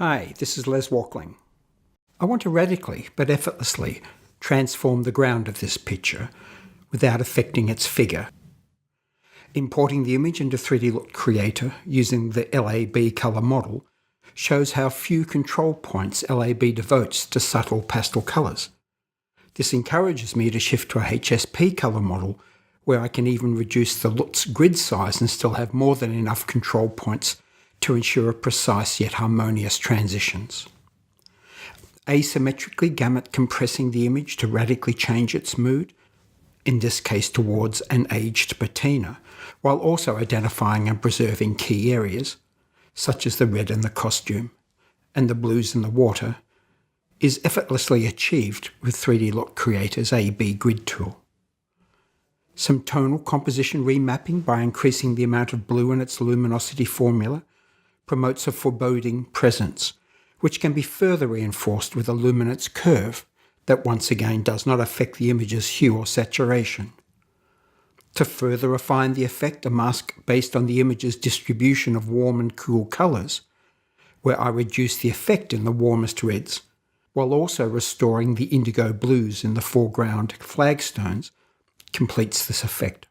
Hi, this is Les Walkling. I want to radically but effortlessly transform the ground of this picture without affecting its figure. Importing the image into 3D Look Creator using the LAB color model shows how few control points LAB devotes to subtle pastel colors. This encourages me to shift to a HSP color model where I can even reduce the LUT's grid size and still have more than enough control points to ensure precise yet harmonious transitions. Asymmetrically gamut compressing the image to radically change its mood, in this case towards an aged patina, while also identifying and preserving key areas, such as the red in the costume and the blues in the water, is effortlessly achieved with 3D Look Creator's AB Grid tool. Some tonal composition remapping by increasing the amount of blue in its luminosity formula promotes a foreboding presence, which can be further reinforced with a luminance curve that once again does not affect the image's hue or saturation. To further refine the effect, a mask based on the image's distribution of warm and cool colours, where I reduce the effect in the warmest reds, while also restoring the indigo blues in the foreground flagstones, completes this effect.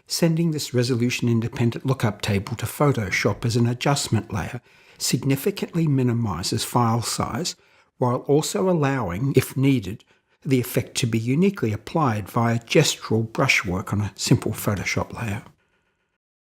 Sending this resolution-independent lookup table to Photoshop as an adjustment layer significantly minimises file size, while also allowing, if needed, the effect to be uniquely applied via gestural brushwork on a simple Photoshop layer.